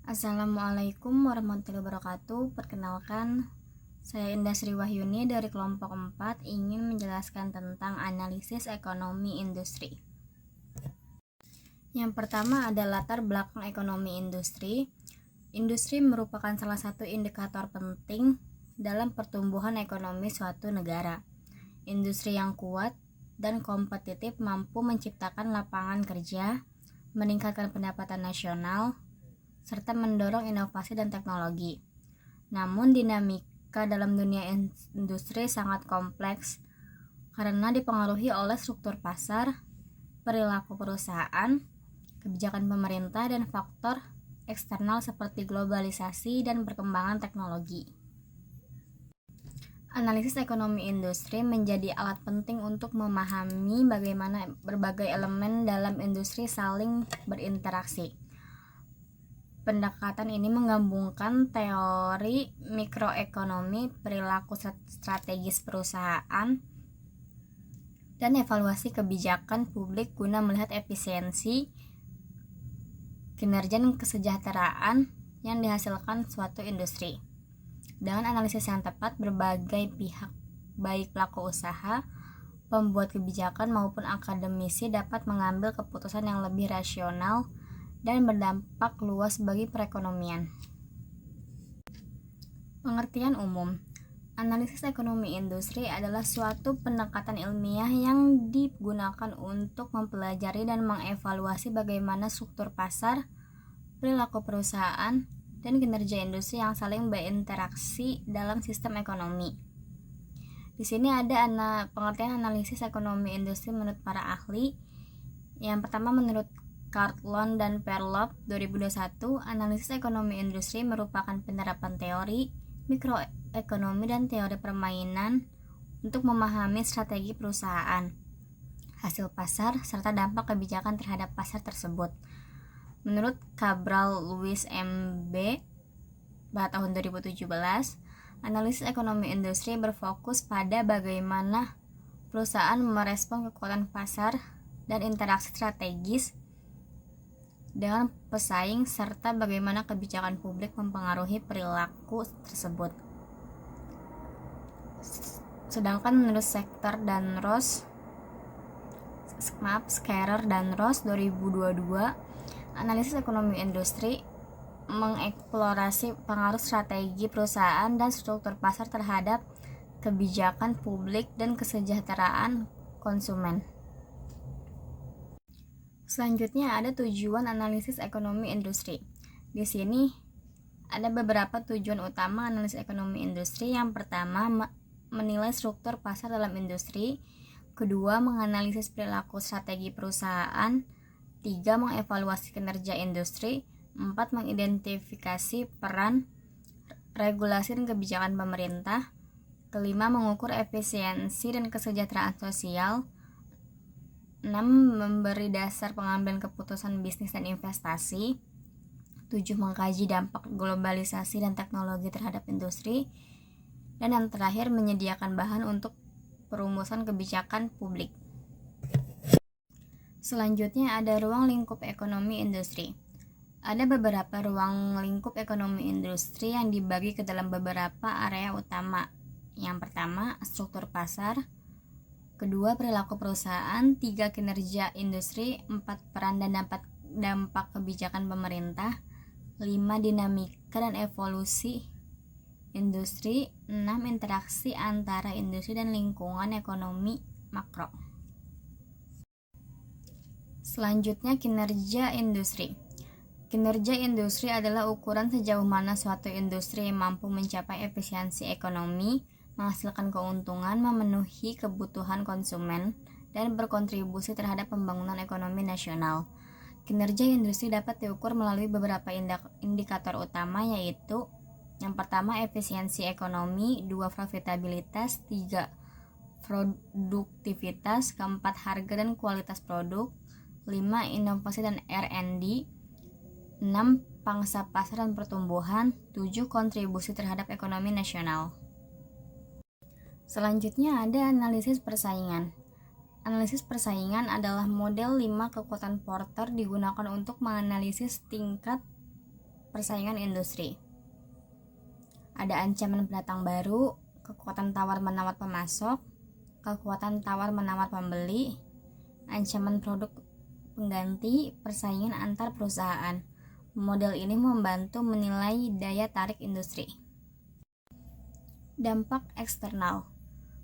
Assalamualaikum warahmatullahi wabarakatuh. Perkenalkan, saya Indah Sri Wahyuni dari kelompok 4 ingin menjelaskan tentang analisis ekonomi industri. Yang pertama ada latar belakang ekonomi industri. Industri merupakan salah satu indikator penting dalam pertumbuhan ekonomi suatu negara. Industri yang kuat dan kompetitif mampu menciptakan lapangan kerja, meningkatkan pendapatan nasional, serta mendorong inovasi dan teknologi. Namun dinamika dalam dunia industri sangat kompleks karena dipengaruhi oleh struktur pasar, perilaku perusahaan, kebijakan pemerintah, dan faktor eksternal seperti globalisasi dan perkembangan teknologi. Analisis ekonomi industri menjadi alat penting untuk memahami bagaimana berbagai elemen dalam industri saling berinteraksi. Pendekatan ini menggabungkan teori mikroekonomi, perilaku strategis perusahaan, dan evaluasi kebijakan publik guna melihat efisiensi, kinerja, dan kesejahteraan yang dihasilkan suatu industri. Dengan analisis yang tepat, berbagai pihak, baik pelaku usaha, pembuat kebijakan, maupun akademisi dapat mengambil keputusan yang lebih rasional dan berdampak luas bagi perekonomian. Pengertian umum. Analisis ekonomi industri adalah suatu pendekatan ilmiah yang digunakan untuk mempelajari dan mengevaluasi bagaimana struktur pasar, perilaku perusahaan, dan kinerja industri yang saling berinteraksi dalam sistem ekonomi. Di sini ada pengertian analisis ekonomi industri menurut para ahli. Yang pertama, menurut Cartlon dan Perlop 2021, analisis ekonomi industri merupakan penerapan teori mikroekonomi dan teori permainan untuk memahami strategi perusahaan, hasil pasar, serta dampak kebijakan terhadap pasar tersebut. Menurut Cabral Luis MB pada tahun 2017, analisis ekonomi industri berfokus pada bagaimana perusahaan merespon kekuatan pasar dan interaksi strategis dengan pesaing, serta bagaimana kebijakan publik mempengaruhi perilaku tersebut. Sedangkan menurut Scherer dan Ross 2022, analisis ekonomi industri mengeksplorasi pengaruh strategi perusahaan dan struktur pasar terhadap kebijakan publik dan kesejahteraan konsumen. Selanjutnya ada tujuan analisis ekonomi industri. Di sini ada beberapa tujuan utama analisis ekonomi industri. Yang pertama, menilai struktur pasar dalam industri. Kedua, menganalisis perilaku strategi perusahaan. 3, mengevaluasi kinerja industri. 4, mengidentifikasi peran regulasi dan kebijakan pemerintah. 5, mengukur efisiensi dan kesejahteraan sosial. 6, memberi dasar pengambilan keputusan bisnis dan investasi. 7, mengkaji dampak globalisasi dan teknologi terhadap industri. Dan yang terakhir, menyediakan bahan untuk perumusan kebijakan publik. Selanjutnya ada ruang lingkup ekonomi industri. Ada beberapa ruang lingkup ekonomi industri yang dibagi ke dalam beberapa area utama. Yang pertama, struktur pasar. Kedua, perilaku perusahaan. 3, kinerja industri. 4, peran dan dampak kebijakan pemerintah. 5, dinamika dan evolusi industri. 6, interaksi antara industri dan lingkungan ekonomi makro. Selanjutnya, kinerja industri. Kinerja industri adalah ukuran sejauh mana suatu industri mampu mencapai efisiensi ekonomi, menghasilkan keuntungan, memenuhi kebutuhan konsumen, dan berkontribusi terhadap pembangunan ekonomi nasional. Kinerja industri dapat diukur melalui beberapa indikator utama, yaitu yang pertama, efisiensi ekonomi. 2, profitabilitas. 3, produktivitas. 4, harga dan kualitas produk. 5, inovasi dan R&D. 6, pangsa pasar dan pertumbuhan. 7, kontribusi terhadap ekonomi nasional. Selanjutnya ada analisis persaingan. Analisis persaingan adalah model 5 kekuatan Porter digunakan untuk menganalisis tingkat persaingan industri. Ada ancaman pendatang baru, kekuatan tawar-menawar pemasok, kekuatan tawar-menawar pembeli, ancaman produk pengganti, persaingan antar perusahaan. Model ini membantu menilai daya tarik industri. Dampak eksternal.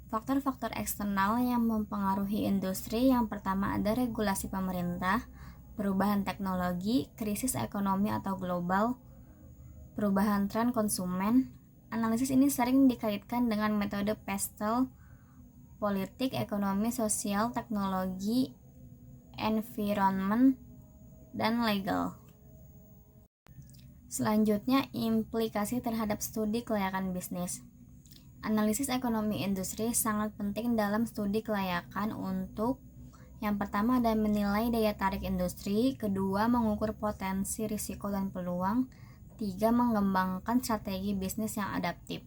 Faktor-faktor eksternal yang mempengaruhi industri yang pertama ada regulasi pemerintah, perubahan teknologi, krisis ekonomi atau global, perubahan tren konsumen. Analisis ini sering dikaitkan dengan metode PESTEL, politik, ekonomi, sosial, teknologi, environment, dan legal. Selanjutnya, implikasi terhadap studi kelayakan bisnis. Analisis ekonomi industri sangat penting dalam studi kelayakan untuk yang pertama ada menilai daya tarik industri, kedua mengukur potensi risiko dan peluang, tiga mengembangkan strategi bisnis yang adaptif.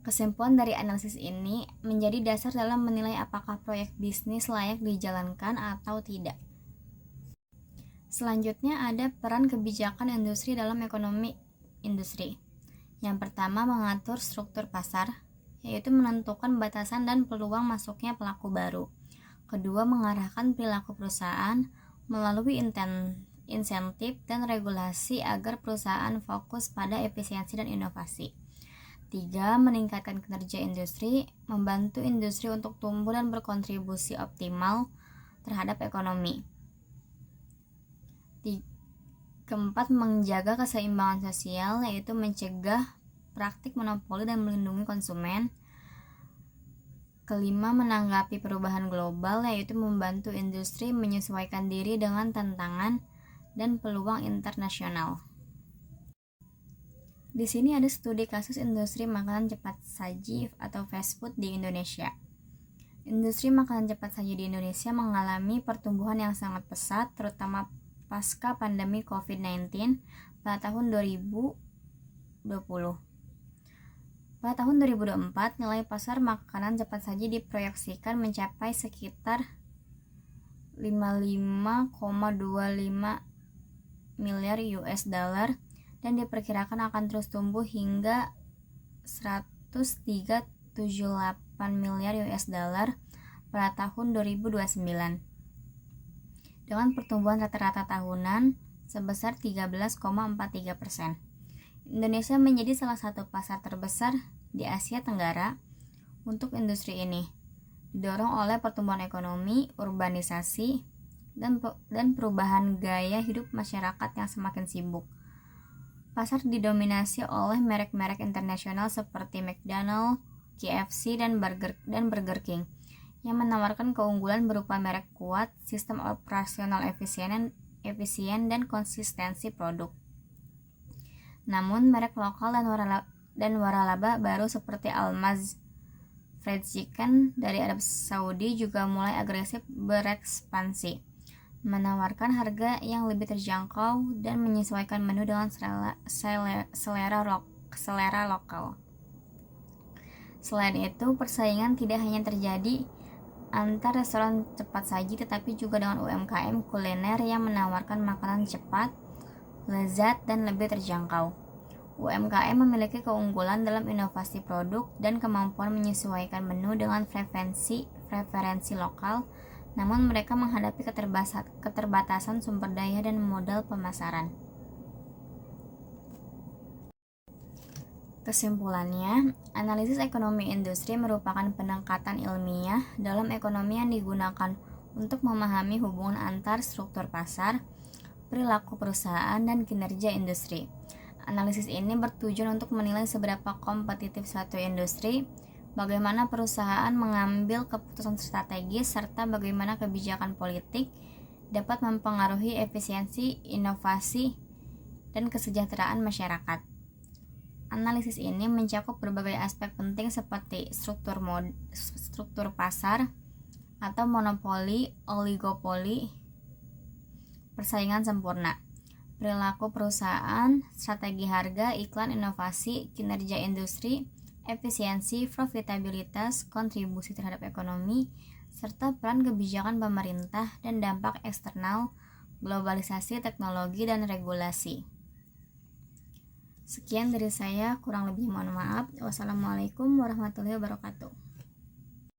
Kesimpulan dari analisis ini menjadi dasar dalam menilai apakah proyek bisnis layak dijalankan atau tidak. Selanjutnya ada peran kebijakan industri dalam ekonomi industri. Yang pertama mengatur struktur pasar, yaitu menentukan batasan dan peluang masuknya pelaku baru. Kedua mengarahkan perilaku perusahaan melalui insentif dan regulasi agar perusahaan fokus pada efisiensi dan inovasi. Tiga meningkatkan kinerja industri, membantu industri untuk tumbuh dan berkontribusi optimal terhadap ekonomi. Keempat, menjaga keseimbangan sosial, yaitu mencegah praktik monopoli dan melindungi konsumen. Kelima, menanggapi perubahan global, yaitu membantu industri menyesuaikan diri dengan tantangan dan peluang internasional. Di sini ada studi kasus industri makanan cepat saji atau fast food di Indonesia. Industri makanan cepat saji di Indonesia mengalami pertumbuhan yang sangat pesat, terutama pasca pandemi COVID-19 pada tahun 2020. Pada tahun 2024, nilai pasar makanan cepat saji diproyeksikan mencapai sekitar 55,25 miliar US dollar dan diperkirakan akan terus tumbuh hingga 103,78 miliar US dollar pada tahun 2029. Dengan pertumbuhan rata-rata tahunan sebesar 13,43%. Indonesia menjadi salah satu pasar terbesar di Asia Tenggara untuk industri ini, didorong oleh pertumbuhan ekonomi, urbanisasi, dan perubahan gaya hidup masyarakat yang semakin sibuk. Pasar didominasi oleh merek-merek internasional seperti McDonald's, KFC, dan Burger King, yang menawarkan keunggulan berupa merek kuat, sistem operasional efisien dan konsistensi produk. Namun, merek lokal dan waralaba baru seperti Almaz Fried Chicken dari Arab Saudi juga mulai agresif berekspansi, menawarkan harga yang lebih terjangkau dan menyesuaikan menu dengan selera lokal. Selain itu, persaingan tidak hanya terjadi antar restoran cepat saji tetapi juga dengan UMKM kuliner yang menawarkan makanan cepat, lezat, dan lebih terjangkau. UMKM memiliki keunggulan dalam inovasi produk dan kemampuan menyesuaikan menu dengan preferensi lokal, namun mereka menghadapi keterbatasan sumber daya dan modal pemasaran. Kesimpulannya, analisis ekonomi industri merupakan pendekatan ilmiah dalam ekonomi yang digunakan untuk memahami hubungan antar struktur pasar, perilaku perusahaan, dan kinerja industri. Analisis ini bertujuan untuk menilai seberapa kompetitif suatu industri, bagaimana perusahaan mengambil keputusan strategis, serta bagaimana kebijakan politik dapat mempengaruhi efisiensi, inovasi, dan kesejahteraan masyarakat. Analisis ini mencakup berbagai aspek penting seperti struktur pasar atau monopoli, oligopoli, persaingan sempurna, perilaku perusahaan, strategi harga, iklan, inovasi, kinerja industri, efisiensi, profitabilitas, kontribusi terhadap ekonomi, serta peran kebijakan pemerintah dan dampak eksternal, globalisasi, teknologi, dan regulasi. Sekian dari saya, kurang lebih mohon maaf. Wassalamualaikum warahmatullahi wabarakatuh.